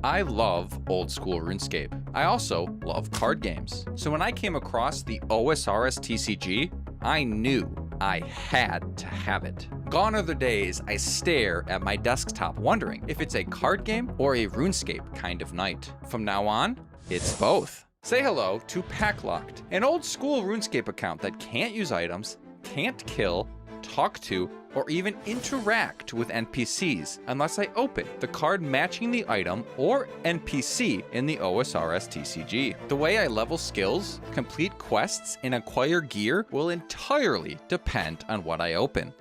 I love old school RuneScape. I also love card games. So when I came across the OSRS TCG, I knew I had to have it. Gone are the days I stare at my desktop wondering if it's a card game or a RuneScape kind of night. From now on, it's both. Say hello to Packlocked, an old school RuneScape account that can't use items, can't kill, talk to, or even interact with NPCs unless I open the card matching the item or NPC in the OSRS TCG. The way I level skills, complete quests, and acquire gear will entirely depend on what I open.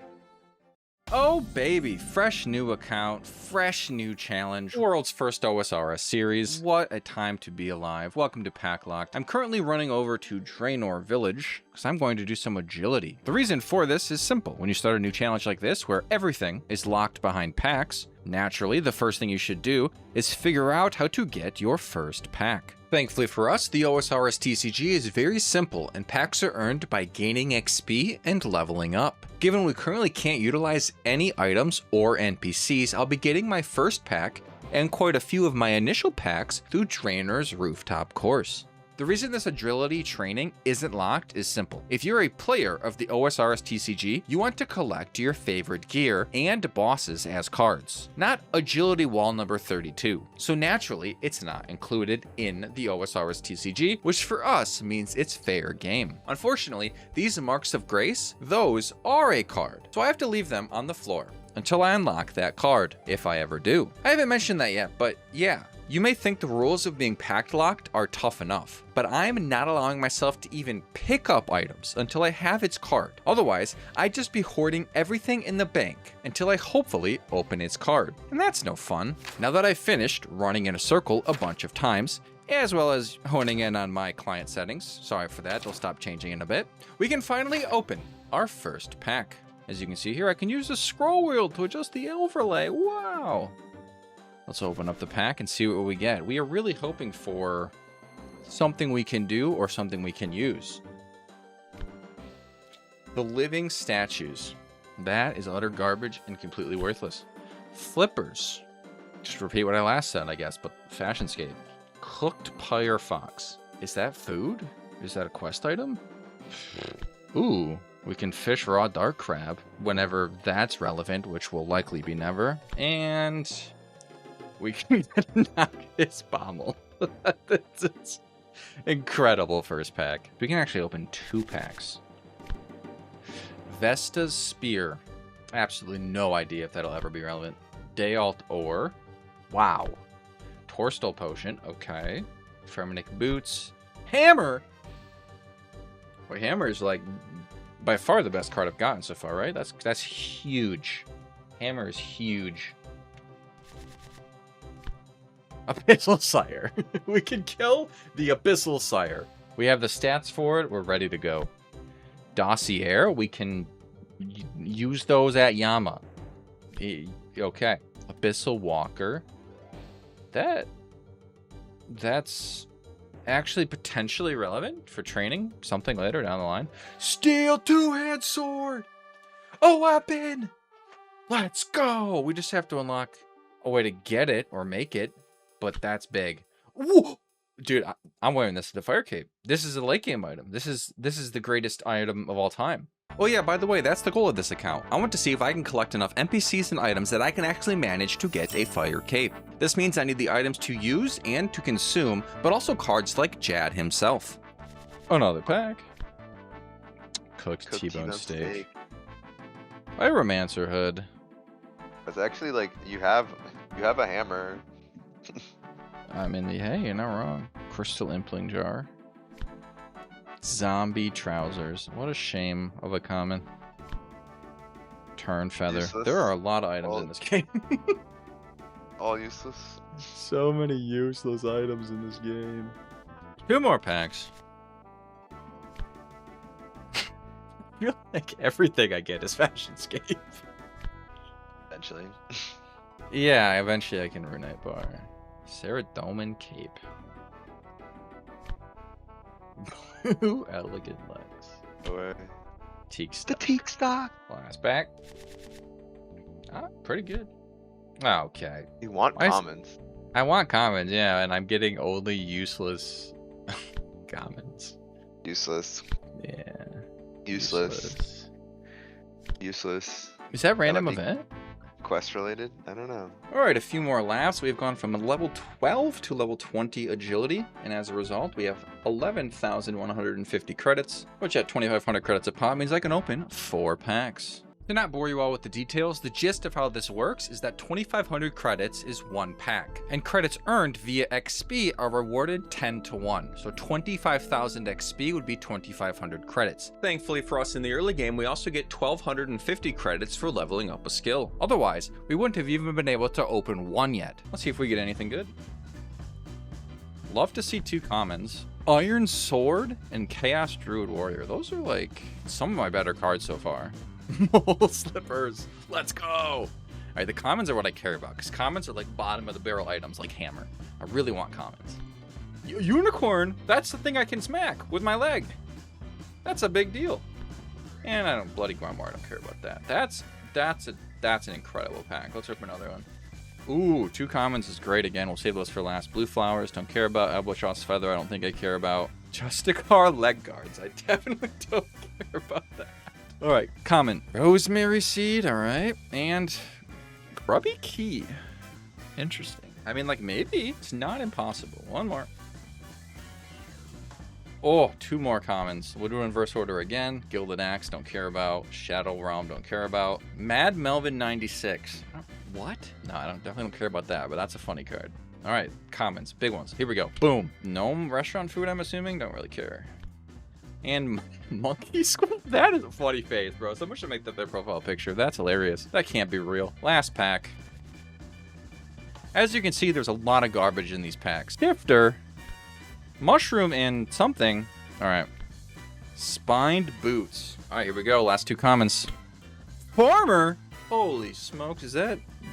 Oh baby, fresh new account, fresh new challenge, world's first OSRS series. What a time to be alive. Welcome to Packlocked. I'm currently running over to Draenor Village because I'm going to do some agility. The reason for this is simple. When you start a new challenge like this where everything is locked behind packs, naturally the first thing you should do is figure out how to get your first pack. Thankfully for us, the OSRS TCG is very simple and packs are earned by gaining XP and leveling up. Given we currently can't utilize any items or NPCs, I'll be getting my first pack and quite a few of my initial packs through Draenor's rooftop course. The reason this agility training isn't locked is simple. If you're a player of the OSRS TCG, you want to collect your favorite gear and bosses as cards, not agility wall number 32. So naturally, it's not included in the OSRS TCG, which for us means it's fair game. Unfortunately, these marks of grace, those are a card. So I have to leave them on the floor until I unlock that card, if I ever do. I haven't mentioned that yet, but yeah. You may think the rules of being pack-locked are tough enough, but I'm not allowing myself to even pick up items until I have its card. Otherwise, I'd just be hoarding everything in the bank until I hopefully open its card. And that's no fun. Now that I've finished running in a circle a bunch of times, as well as honing in on my client settings, sorry for that, they'll stop changing in a bit, we can finally open our first pack. As you can see here, I can use the scroll wheel to adjust the overlay. Wow! Let's open up the pack and see what we get. We are really hoping for something we can do or something we can use. The living statues. That is utter garbage and completely worthless. Flippers. Just repeat what I last said, I guess, but fashionscape. Cooked pyre fox. Is that food? Is that a quest item? Ooh. We can fish raw dark crab whenever that's relevant, which will likely be never. And we can knock his pommel. That's incredible first pack. We can actually open 2 packs. Vesta's Spear. Absolutely no idea if that'll ever be relevant. Dayalt Ore. Wow. Torstal Potion. Okay. Ferminic Boots. Hammer! Well, Hammer is like by far the best card I've gotten so far, right? That's huge. Hammer is huge. Abyssal Sire. We can kill the Abyssal Sire. We have the stats for it. We're ready to go. Dossier. We can use those at Yama. Okay. Abyssal Walker. That's actually potentially relevant for training something later down the line. Steel two-hand sword. A weapon. Let's go. We just have to unlock a way to get it or make it. But that's big. Whoa! Dude, I'm wearing this to the fire cape. This is a late game item. This is the greatest item of all time. Oh yeah, by the way, that's the goal of this account. I want to see if I can collect enough NPCs and items that I can actually manage to get a fire cape. This means I need the items to use and to consume, but also cards like Jad himself. Another pack. Cooked T-bone steak. Pyromancer hood. It's actually like you have a hammer. I mean, hey, you're not wrong. Crystal impling jar. Zombie trousers. What a shame of a common. Turn feather. Useless. There are a lot of items in this game. All useless. So many useless items in this game. 2 more packs. I feel like everything I get is fashionscape. Eventually. Yeah, eventually I can Runite bar. Ceradomin cape. Blue elegant legs. Away. Teak stock. The teak stock. Last pack. Ah, pretty good. Okay. You want commons. I want commons, yeah, and I'm getting only useless commons. Useless. Yeah. Useless. Useless. Is that random might be event? Quest related? I don't know. Alright, a few more laps. We've gone from level 12 to level 20 agility, and as a result, we have 11,150 credits, which at 2,500 credits a pop means I can open 4 packs. To not bore you all with the details, the gist of how this works is that 2,500 credits is 1 pack, and credits earned via XP are rewarded 10 to 1, so 25,000 XP would be 2,500 credits. Thankfully for us in the early game, we also get 1,250 credits for leveling up a skill. Otherwise, we wouldn't have even been able to open 1 yet. Let's see if we get anything good. Love to see 2 commons. Iron Sword and Chaos Druid Warrior. Those are like some of my better cards so far. Mole Slippers. Let's go. All right, the commons are what I care about, because commons are like bottom of the barrel items like hammer. I really want commons. Unicorn. That's the thing I can smack with my leg. That's a big deal. And I don't bloody Grimoire. I don't care about that. That's an incredible pack. Let's rip another one. Ooh, 2 commons is great again. We'll save those for last. Blue Flowers, don't care about. Elboshaw's Feather, I don't think I care about. Justicar leg guards, I definitely don't care about that. All right, common. Rosemary Seed, all right. And Grubby Key. Interesting. I mean, like, maybe. It's not impossible. 1 more. Oh, 2 more commons. We'll do reverse order again. Gilded Axe, don't care about. Shadow Realm, don't care about. Mad Melvin 96. What? No, I definitely don't care about that, but that's a funny card. All right, commons, big ones. Here we go. Boom. Gnome restaurant food, I'm assuming. Don't really care. And Monkey School? That is a funny face, bro. Someone should make that their profile picture. That's hilarious. That can't be real. Last pack. As you can see, there's a lot of garbage in these packs. Stifter. Mushroom and something. All right. Spined Boots. All right, here we go. Last 2 commons. Farmer? Holy smokes. Does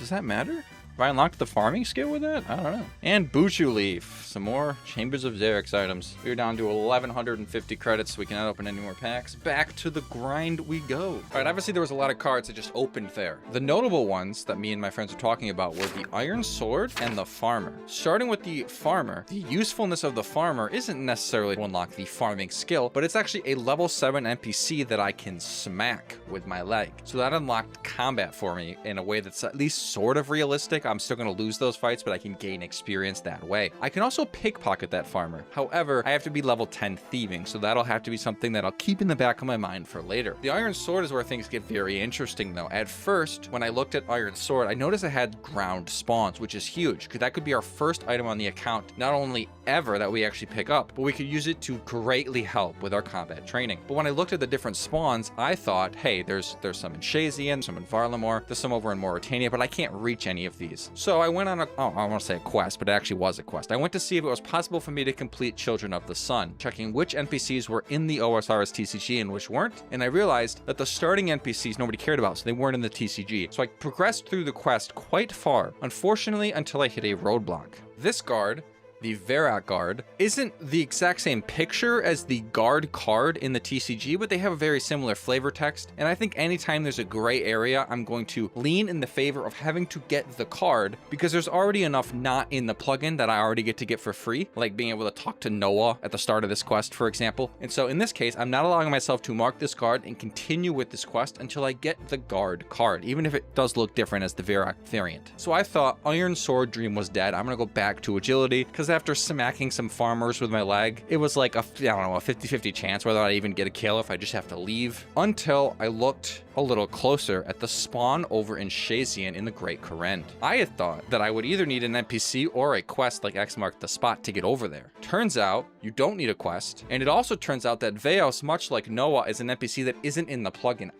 that matter? Have I unlocked the farming skill with that? I don't know. And Buchu Leaf. Some more Chambers of Xerix items. We're down to 1,150 credits. We cannot open any more packs. Back to the grind we go. All right, obviously there was a lot of cards that just opened there. The notable ones that me and my friends were talking about were the Iron Sword and the Farmer. Starting with the Farmer, the usefulness of the Farmer isn't necessarily to unlock the farming skill, but it's actually a level 7 NPC that I can smack with my leg. So that unlocked combat for me in a way that's at least sort of realistic. I'm still going to lose those fights, but I can gain experience that way. I can also pickpocket that Farmer. However, I have to be level 10 Thieving, so that'll have to be something that I'll keep in the back of my mind for later. The Iron Sword is where things get very interesting though. At first, when I looked at Iron Sword, I noticed it had ground spawns, which is huge, because that could be our first item on the account, not only ever that we actually pick up, but we could use it to greatly help with our combat training. But when I looked at the different spawns, I thought, hey, there's some in Shazian, some in Varlamore, there's some over in Mauritania, but I can't reach any of these. So I went on I want to say a quest, but it actually was a quest. I went to see if it was possible for me to complete Children of the Sun, checking which NPCs were in the OSRS TCG and which weren't, and I realized that the starting NPCs nobody cared about, so they weren't in the TCG. So I progressed through the quest quite far, unfortunately until I hit a roadblock. This guard, the Verak guard, isn't the exact same picture as the guard card in the TCG, but they have a very similar flavor text. And I think anytime there's a gray area, I'm going to lean in the favor of having to get the card, because there's already enough not in the plugin that I already get to get for free, like being able to talk to Noah at the start of this quest, for example. And so in this case, I'm not allowing myself to mark this card and continue with this quest until I get the guard card, even if it does look different as the Verak variant. So I thought Iron Sword Dream was dead. I'm gonna go back to agility, because after smacking some farmers with my leg, it was like a 50-50 chance whether I'd even get a kill if I just have to leave, until I looked a little closer at the spawn over in Shazian in the Great Korend. I had thought that I would either need an NPC or a quest like X marked the spot to get over there. Turns out you don't need a quest, and it also turns out that Veos, much like Noah, is an NPC that isn't in the plugin.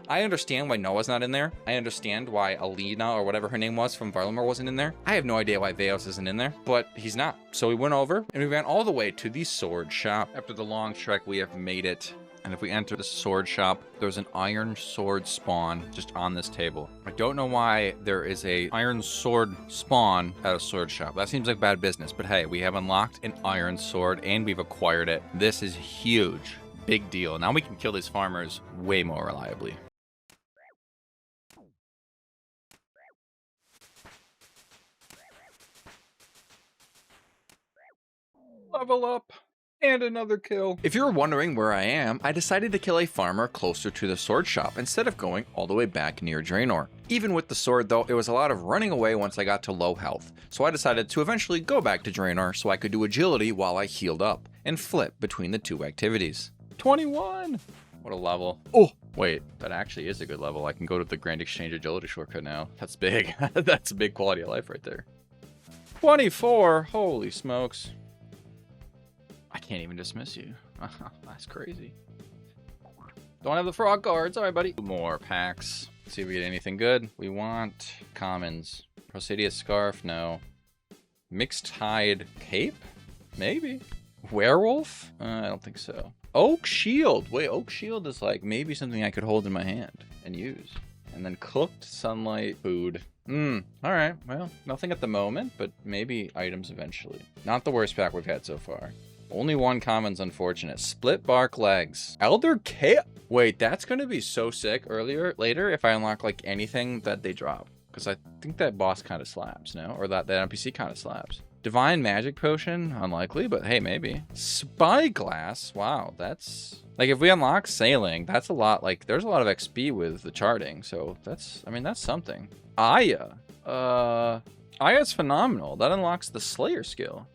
I understand why Noah's not in there. I understand why Alina, or whatever her name was, from Varlamore wasn't in there. I have no idea why Veos isn't in there, but he's not. So we went over, and we ran all the way to the sword shop. After the long trek, we have made it. And if we enter the sword shop, there's an iron sword spawn just on this table. I don't know why there is a iron sword spawn at a sword shop. That seems like bad business, but hey, we have unlocked an iron sword and we've acquired it. This is huge. Big deal. Now we can kill these farmers way more reliably. Level up. And another kill. If you're wondering where I am, I decided to kill a farmer closer to the sword shop instead of going all the way back near Draenor. Even with the sword though, it was a lot of running away once I got to low health, so I decided to eventually go back to Draenor so I could do agility while I healed up, and flip between the two activities. 21! What a level. Oh, wait, that actually is a good level. I can go to the Grand Exchange agility shortcut now. That's big. That's a big quality of life right there. 24! Holy smokes. I can't even dismiss you. That's crazy. Don't have the frog card. Sorry, buddy. More packs. Let's see if we get anything good. We want commons. Procedius Scarf, no. Mixed Hide Cape? Maybe. Werewolf? I don't think so. Oak Shield. Wait, Oak Shield is like maybe something I could hold in my hand and use. And then Cooked Sunlight Food. Alright. Well, nothing at the moment, but maybe items eventually. Not the worst pack we've had so far. Only one common's unfortunate. Split Bark Legs. Elder Chaos. Wait, that's going to be so sick later if I unlock like anything that they drop. Because I think that boss kind of slaps, no? Or that NPC kind of slaps. Divine Magic Potion? Unlikely, but hey, maybe. Spyglass? Wow, that's... Like, if we unlock Sailing, that's a lot. Like, there's a lot of XP with the charting. So that's... I mean, that's something. Aya. Aya's phenomenal. That unlocks the Slayer skill.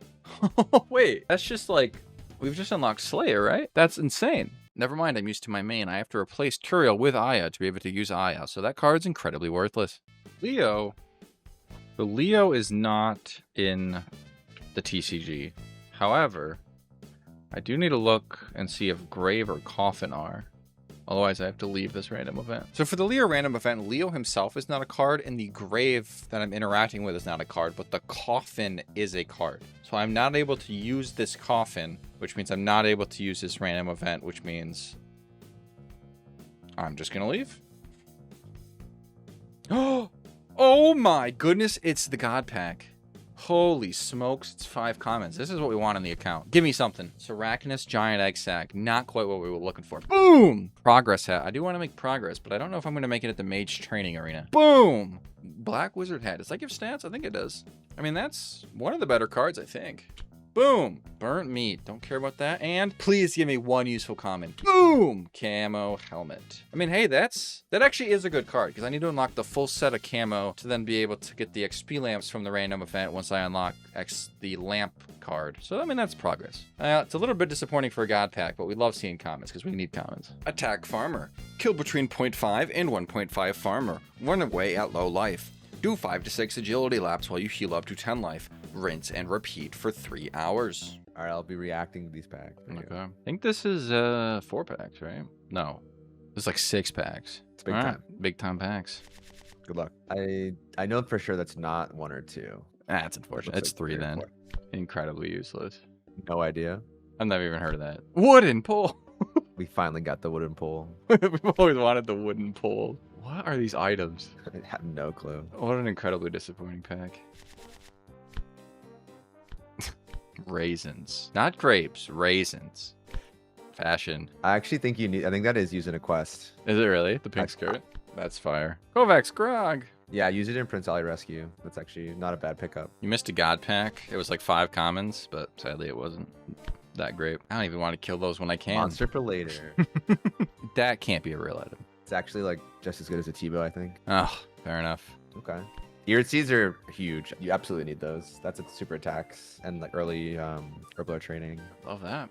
Wait, that's just like, we've just unlocked Slayer, right? That's insane. Never mind, I'm used to my main. I have to replace Turiel with Aya to be able to use Aya, so that card's incredibly worthless. Leo. The Leo is not in the TCG. However, I do need to look and see if Grave or Coffin are. Otherwise, I have to leave this random event. So for the Leo random event, Leo himself is not a card, and the Grave that I'm interacting with is not a card, but the Coffin is a card. So I'm not able to use this Coffin, which means I'm not able to use this random event, which means I'm just gonna leave. Oh my goodness, it's the God Pack. Holy smokes, it's 5 commons. This is what we want in the account. Give me something. Serachinus Giant Egg Sac. Not quite what we were looking for. Boom! Progress Hat. I do want to make progress, but I don't know if I'm going to make it at the Mage Training Arena. Boom! Black Wizard Hat. Does that give stats? I think it does. I mean, that's one of the better cards, I think. Boom! Burnt Meat. Don't care about that. And please give me one useful common. Boom! Camo Helmet. I mean, hey, that actually is a good card, because I need to unlock the full set of camo to then be able to get the XP lamps from the random event once I unlock the lamp card. So, I mean, that's progress. It's a little bit disappointing for a God Pack, but we love seeing commons, because we need commons. Attack Farmer. Kill between 0.5 and 1.5 Farmer. Run away at low life. Do 5 to 6 agility laps while you heal up to 10 life. Rinse and repeat for 3 hours. All right, I'll be reacting to these packs. Okay. I think this is 4 packs, right? No. This is like 6 packs. It's big time. Big time packs. Good luck. I know for sure that's not 1 or 2. That's unfortunate. It's like 3 then. 4. Incredibly useless. No idea. I've never even heard of that. Wooden pole. We finally got the wooden pole. We've always wanted the wooden pole. What are these items? I have no clue. What an incredibly disappointing pack. Raisins. Not grapes, raisins. Fashion. I actually think I think that is using a quest. Is it really? The pink skirt? That's fire. Kovacs Grog. Yeah, use it in Prince Ali Rescue. That's actually not a bad pickup. You missed a God Pack. It was like 5 commons, but sadly it wasn't that great. I don't even want to kill those when I can. Monster for later. That can't be a real item. It's actually like just as good as a T-Bow, I think. Oh, fair enough. Okay. Eared Seeds are huge. You absolutely need those. That's a super attacks and like early herbal training. Love that.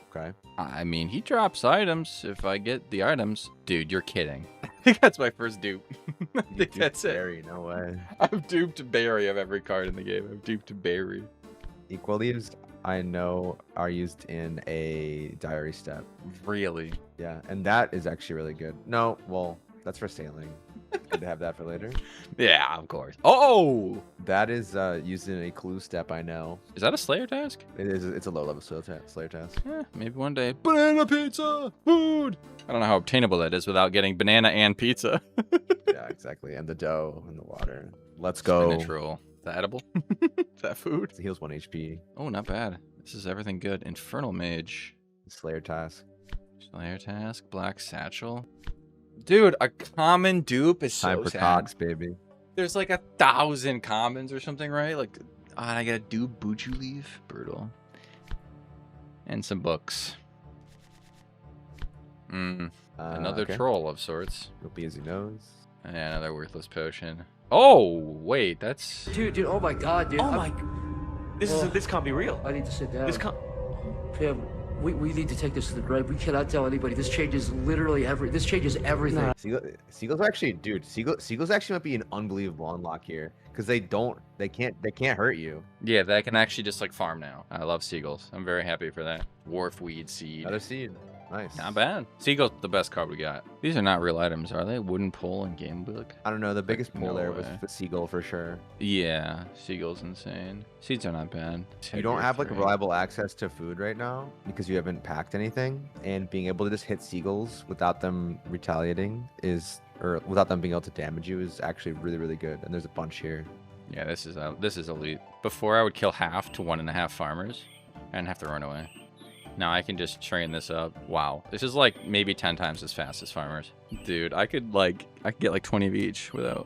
Okay. I mean, he drops items if I get the items. Dude, you're kidding. I think that's my first dupe. I think that's Barry, it. No way. I've duped Barry of every card in the game. I've duped Barry. Equal leaves, I know, are used in a diary step. Really? Yeah, and that is actually really good. No, well, that's for sailing. Good to have that for later. Yeah, of course. Oh! That is used in a clue step, I know. Is that a Slayer task? It is. It's a low-level Slayer task. Maybe one day. Banana pizza! Food! I don't know how obtainable that is without getting banana and pizza. Yeah, exactly. And the dough and the water. Let's go. Spinach roll. Is that edible? Is that food? It heals 1 HP. Oh, not bad. This is everything good. Infernal Mage. Slayer task. Slayer task. Black Satchel. Dude, a common dupe is so Time for sad. Cox, baby. There's like 1,000 commons or something, right? Like, Oh, and I gotta do Buju leave. Brutal. And some books. Another Okay. troll of sorts. He'll be as he knows. And another worthless potion. Oh, wait, that's... Dude, oh my god, dude. Oh my... This can't be real. I need to sit down. This can't... Pam, we need to take this to the grave. We cannot tell anybody. This changes literally this changes everything. Seagulls actually, dude. Seagulls actually might be an unbelievable unlock here because they can't hurt you. Yeah, they can actually just like farm now. I love seagulls. I'm very happy for that. Wharfweed seed. Another seed. Nice. Not bad. Seagull's the best card we got. These are not real items, are they? Wooden pole and game book? I don't know. The biggest pull No there was way. the seagull for sure. Yeah, seagull's insane. Seeds are not bad. You don't have like reliable access to food right now because you haven't packed anything, and being able to just hit seagulls without them retaliating or without them being able to damage you is actually really, really good. And there's a bunch here. Yeah, this is elite. Before I would kill half to 1.5 farmers and have to run away. Now I can just train this up. Wow. This is like maybe 10 times as fast as farmers. Dude, I could get like 20 of each without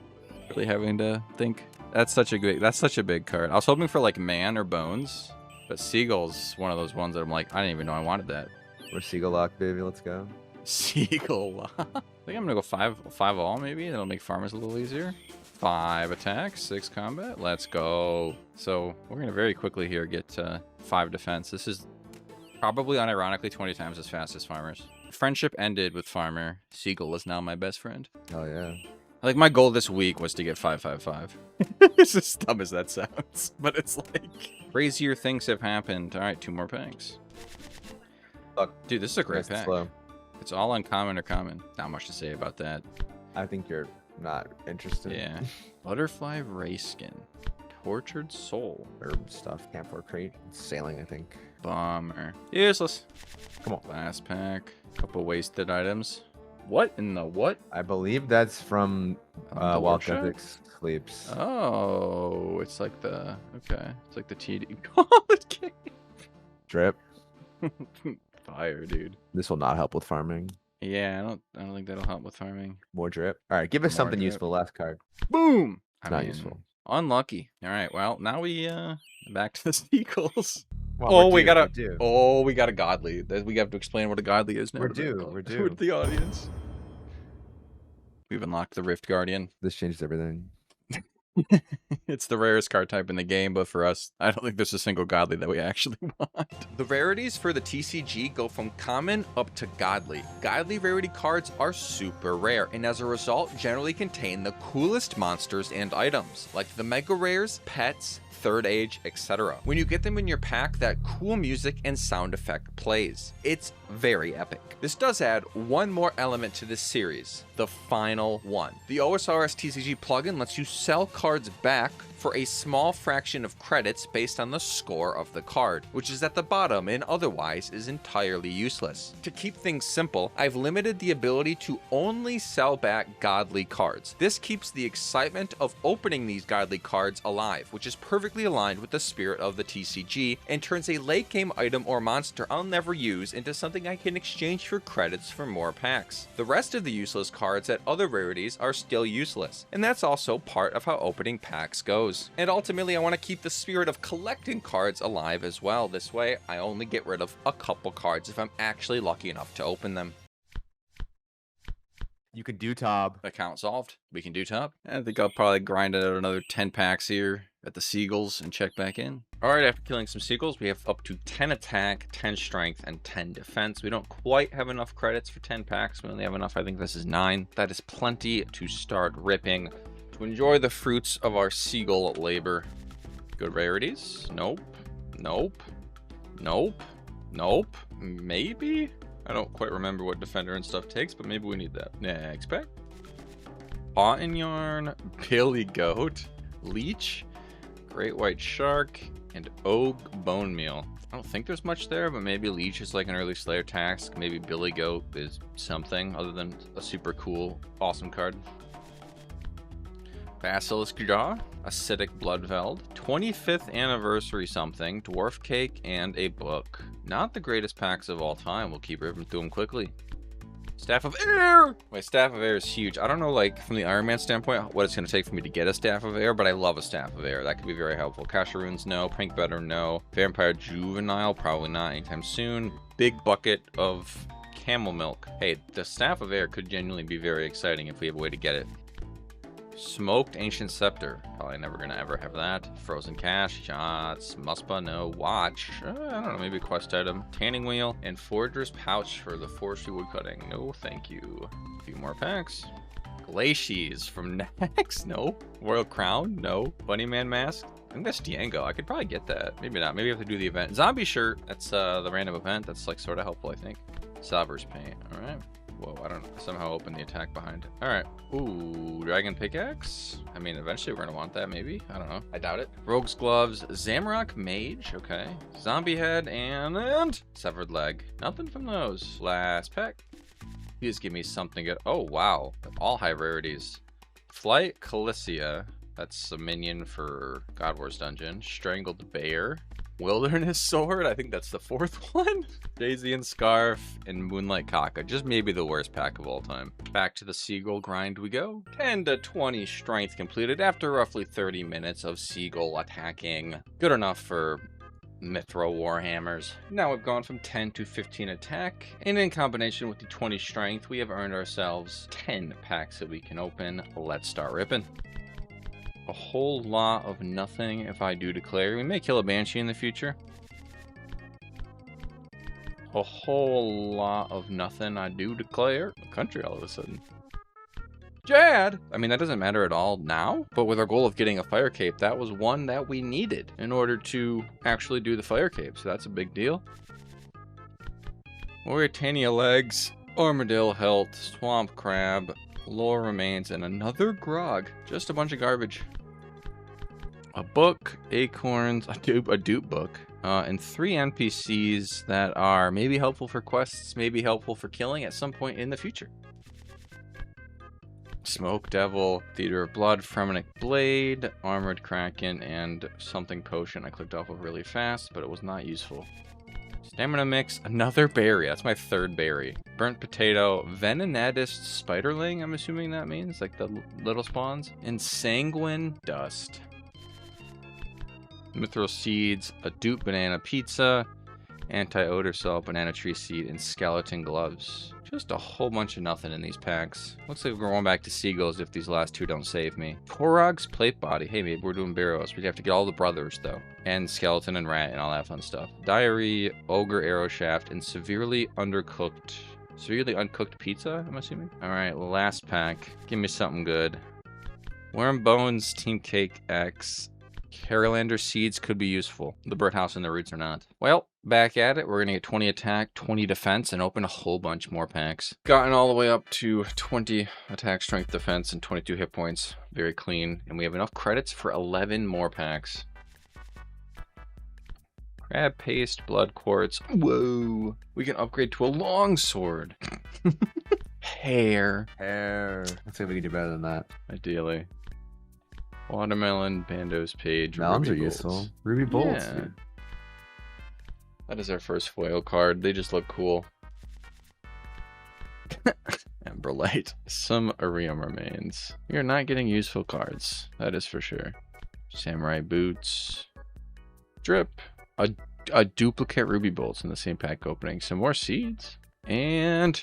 really having to think. That's such a big card. I was hoping for like man or bones, but seagull's one of those ones that I'm like, I didn't even know I wanted that. We're seagull lock, baby. Let's go. Seagull. I think I'm gonna go 5 all maybe. That'll make farmers a little easier. 5 attacks, 6 combat. Let's go. So we're gonna very quickly here get to 5 defense. This is probably unironically 20 times as fast as farmers. Friendship ended with farmer. Seagull is now my best friend. Oh yeah. Like my goal this week was to get 555. It's as dumb as that sounds, but it's like crazier things have happened. All right, 2 more packs. Look, Dude, this is a great nice and pack. slow. It's all uncommon or common. Not much to say about that. I think you're not interested. Yeah. Butterfly ray skin. Tortured soul. Herb stuff. Camphor crate. Sailing, I think. Bummer. Useless. Come on. Last pack. Couple wasted items. What in the what? I believe that's from The Wild workshop? Ethics Sleeps. Oh, it's like the it's like the TD. God, game. Drip. Fire, dude. This will not help with farming. Yeah, I don't think that'll help with farming. More drip. All right, give us More something drip. useful. Last card. Boom. Not useful. Unlucky. All right. Well, now we back to the seagulls. Well, Oh, we're we due, gotta. we're due. Oh, we got a godly. We have to explain what a godly is now. We're due, we're due. With the audience. We've unlocked the Rift Guardian. This changes everything. It's the rarest card type in the game, but for us, I don't think there's a single godly that we actually want. The rarities for the TCG go from common up to godly. Godly rarity cards are super rare, and as a result, generally contain the coolest monsters and items, like the mega rares, pets, Third Age, etc. When you get them in your pack, that cool music and sound effect plays. It's very epic. This does add one more element to this series, the final one. The OSRS TCG plugin lets you sell cards back for a small fraction of credits based on the score of the card, which is at the bottom and otherwise is entirely useless. To keep things simple, I've limited the ability to only sell back godly cards. This keeps the excitement of opening these godly cards alive, which is perfectly aligned with the spirit of the TCG and turns a late game item or monster I'll never use into something I can exchange for credits for more packs. The rest of the useless cards at other rarities are still useless, and that's also part of how opening packs goes. And ultimately, I want to keep the spirit of collecting cards alive as well. This way, I only get rid of a couple cards if I'm actually lucky enough to open them. You could do Tob. Account solved. We can do top. I think I'll probably grind out another 10 packs here at the Seagulls and check back in. All right, after killing some Seagulls, we have up to 10 attack, 10 strength, and 10 defense. We don't quite have enough credits for 10 packs. We only have enough, I think this is 9. That is plenty to start ripping. To enjoy the fruits of our seagull labor. Good rarities? Nope. Nope. Nope. Nope. Maybe? I don't quite remember what defender and stuff takes, but maybe we need that. Next pack. Paw and Yarn, Billy Goat, Leech, Great White Shark, and Oak Bone Meal. I don't think there's much there, but maybe Leech is like an early Slayer task. Maybe Billy Goat is something other than a super cool, awesome card. Basilisk Jaw, Acidic Bloodveld, 25th Anniversary something, Dwarf Cake, and a book. Not the greatest packs of all time. We'll keep ripping through them quickly. Staff of Air! My Staff of Air is huge. I don't know, like, from the Iron Man standpoint, what it's going to take for me to get a Staff of Air, but I love a Staff of Air. That could be very helpful. Kasharoons, no. Prank Better, no. Vampire Juvenile, probably not anytime soon. Big bucket of camel milk. Hey, the Staff of Air could genuinely be very exciting if we have a way to get it. Smoked Ancient Scepter. Probably never gonna ever have that. Frozen Cash. Shots. Muspa. No. Watch. I don't know. Maybe a quest item. Tanning Wheel. And Forager's Pouch for the forestry woodcutting. No, thank you. A few more packs. Glacies from Nex. No. Royal Crown. No. Bunnyman Mask. I think that's Diango. I could probably get that. Maybe not. Maybe I have to do the event. Zombie Shirt. That's the random event. That's like sort of helpful, I think. Salver's Paint. All right. Whoa, I don't know. Somehow open the attack behind it. All right. Ooh, Dragon Pickaxe. I mean, eventually we're going to want that, maybe. I don't know. I doubt it. Rogue's Gloves. Zamrock Mage. Okay. Zombie Head and Severed Leg. Nothing from those. Last pack. Please give me something good. Oh, wow. All high rarities. Flight Calicia. That's a minion for God Wars Dungeon. Strangled Bear. Wilderness Sword, I think that's the fourth one. Daisy and Scarf and Moonlight Kaka, just maybe the worst pack of all time. Back to the Seagull grind we go. 10 to 20 strength completed after roughly 30 minutes of Seagull attacking. Good enough for Mithril Warhammers. Now we've gone from 10 to 15 attack, and in combination with the 20 strength, we have earned ourselves 10 packs that we can open. Let's start ripping. A whole lot of nothing if I do declare. We may kill a Banshee in the future. A whole lot of nothing I do declare. A country all of a sudden. Jad! I mean, that doesn't matter at all now, but with our goal of getting a Fire Cape, that was one that we needed in order to actually do the Fire Cape, so that's a big deal. Mauritania Legs, Armadillo Health, Swamp Crab, Lore Remains, and another Grog. Just a bunch of garbage. A book, acorns, a dupe book, and 3 NPCs that are maybe helpful for quests, maybe helpful for killing at some point in the future. Smoke Devil, Theater of Blood, Fremenic Blade, Armored Kraken, and something potion I clicked off of really fast, but it was not useful. Stamina Mix, another berry. That's my 3rd berry. Burnt Potato, Venonatist Spiderling, I'm assuming that means, like the little spawns. And Sanguine Dust. Mithril Seeds, a dupe Banana Pizza, Anti-Odor Cell, Banana Tree Seed, and Skeleton Gloves. Just a whole bunch of nothing in these packs. Looks like we're going back to Seagulls if these last 2 don't save me. Torog's Plate Body. Hey, maybe we're doing Barrows. We have to get all the brothers, though. And Skeleton and Rat and all that fun stuff. Diary, Ogre Arrow Shaft, and Severely Uncooked Pizza, I'm assuming? Alright, last pack. Give me something good. Worm Bones, Team Cake X. Carolander Seeds could be useful. The Birdhouse and the Roots are not. Well, back at it. We're going to get 20 attack, 20 defense, and open a whole bunch more packs. Gotten all the way up to 20 attack, strength, defense, and 22 hit points. Very clean. And we have enough credits for 11 more packs. Crab Paste, Blood Quartz. Whoa. We can upgrade to a longsword. Hair. Let's see if we can do better than that. Ideally. Watermelon, Bando's Page, Melons Ruby are Bolts. useful. Ruby Bolts. Yeah. Dude. That is our first foil card. They just look cool. Emberlight. Some Arium Remains. We are not getting useful cards. That is for sure. Samurai Boots. Drip. A duplicate Ruby Bolts in the same pack opening. Some more seeds. And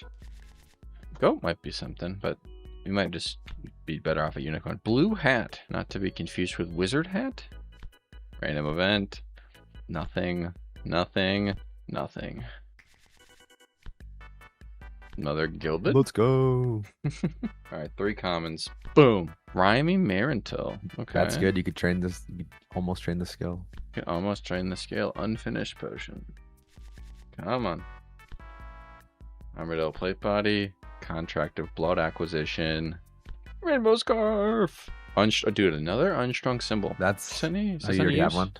Goat might be something, but we might just be better off a unicorn. Blue Hat, not to be confused with Wizard Hat. Random event. Nothing. Nothing. Nothing. Another Gilded. Let's go. All right, 3 commons. Boom. Rhyming Marintil. Okay. That's good. You could train this. You could almost train the skill. You can almost train the scale. Unfinished potion. Come on. Armadillo Plate Body. Contract of Blood Acquisition. Rainbow Scarf. Dude, another unstrung symbol. That's you already have one.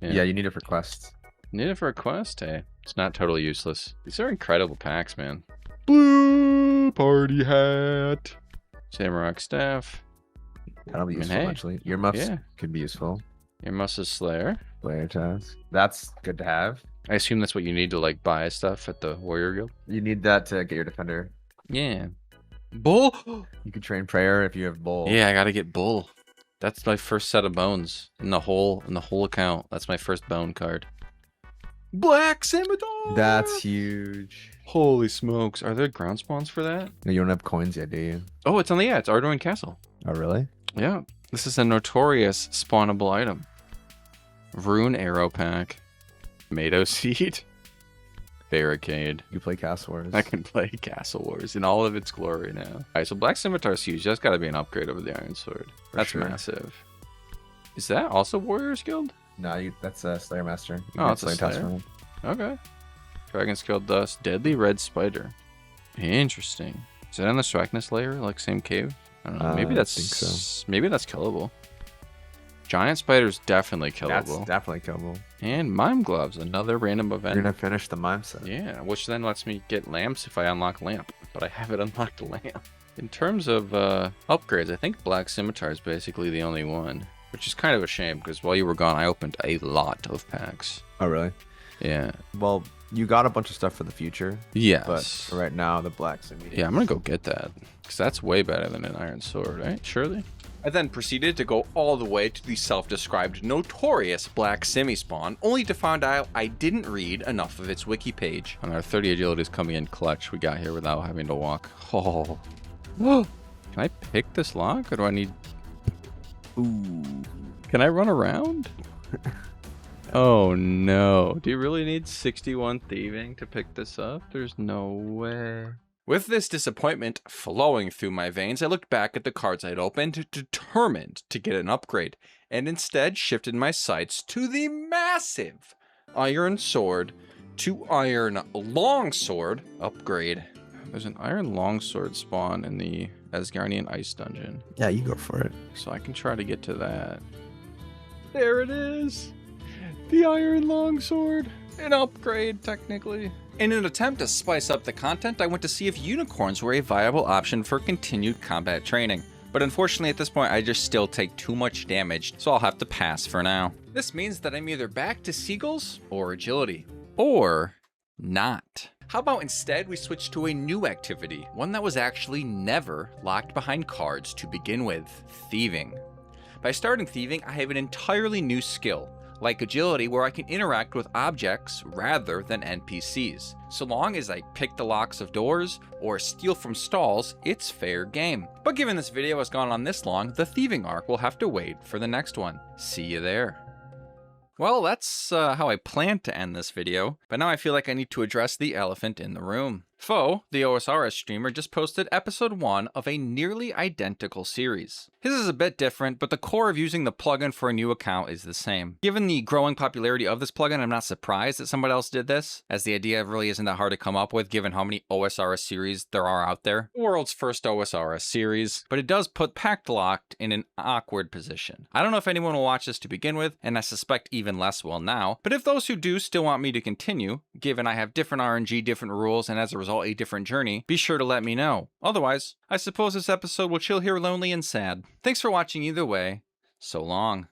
Yeah, you need it for quests. Need it for a quest? Hey, it's not totally useless. These are incredible packs, man. Blue Party Hat. Samurai Staff. That'll be useful, actually. Earmuffs could be useful. Earmuffs Slayer. Player task. That's good to have. I assume that's what you need to, like, buy stuff at the Warrior Guild. You need that to get your defender Yeah. Bull? You can train prayer if you have bull. Yeah, I gotta get bull. That's my first set of bones in the whole account. That's my first bone card. Black scimitar. That's huge. Holy smokes! Are there ground spawns for that? No, you don't have coins yet, do you? Oh, it's on the it's Ardoin Castle. Oh, really? Yeah, this is a notorious spawnable item. Rune arrow pack, tomato seed, barricade. You play Castle Wars. I can play Castle Wars in all of its glory now. All right, so Black Scimitar's huge. That's got to be an upgrade over the Iron Sword. That's sure. massive. Is that also Warriors Guild? No, that's a Slayer Master. You Oh, get it's a Slayer Task Slayer? from it. Okay. Dragon's Guild Dust, Deadly Red Spider. Interesting. Is that on the Strackness layer, like same cave? I don't know. Maybe I that's think so. Maybe that's killable. Giant Spider's definitely That's killable. definitely killable. And Mime Gloves, another random event. You're gonna finish the mime set. Yeah, which then lets me get lamps if I unlock lamp. But I haven't unlocked a lamp. In terms of upgrades, I think Black Scimitar is basically the only one. Which is kind of a shame, because while you were gone, I opened a lot of packs. Oh, really? Yeah. Well, you got a bunch of stuff for the future. Yes. But for right now, the Black Scimitar. Yeah, I'm going to go get that. Because that's way better than an Iron Sword, right? Surely? I then proceeded to go all the way to the self-described notorious Black Simi spawn, only to find out I didn't read enough of its wiki page. And our 30 agility is coming in clutch. We got here without having to walk. Oh. Can I pick this lock, or do I need... Ooh. Can I run around? Oh no. Do you really need 61 thieving to pick this up? There's no way. With this disappointment flowing through my veins, I looked back at the cards I'd opened, determined to get an upgrade, and instead shifted my sights to the massive Iron Sword to Iron Longsword upgrade. There's an Iron Longsword spawn in the Asgardian Ice Dungeon, Yeah, you go for it. so I can try to get to that. There it is! The Iron Longsword. An upgrade, technically. In an attempt to spice up the content, I went to see if unicorns were a viable option for continued combat training. But unfortunately at this point I just still take too much damage, so I'll have to pass for now. This means that I'm either back to Seagulls or Agility. Or not. How about instead we switch to a new activity, one that was actually never locked behind cards to begin with, Thieving. By starting Thieving, I have an entirely new skill, like Agility, where I can interact with objects rather than NPCs. So long as I pick the locks of doors or steal from stalls, it's fair game. But given this video has gone on this long, the Thieving arc will have to wait for the next one. See you there. Well, that's how I planned to end this video, but now I feel like I need to address the elephant in the room. Fo, the OSRS streamer, just posted episode 1 of a nearly identical series. His is a bit different, but the core of using the plugin for a new account is the same. Given the growing popularity of this plugin, I'm not surprised that somebody else did this, as the idea really isn't that hard to come up with given how many OSRS series there are out there. The world's first OSRS series, but it does put Packlocked in an awkward position. I don't know if anyone will watch this to begin with, and I suspect even less will now, but if those who do still want me to continue, given I have different RNG, different rules, and as a result a different journey, be sure to let me know. Otherwise, I suppose this episode will chill here lonely and sad. Thanks for watching either way. So long.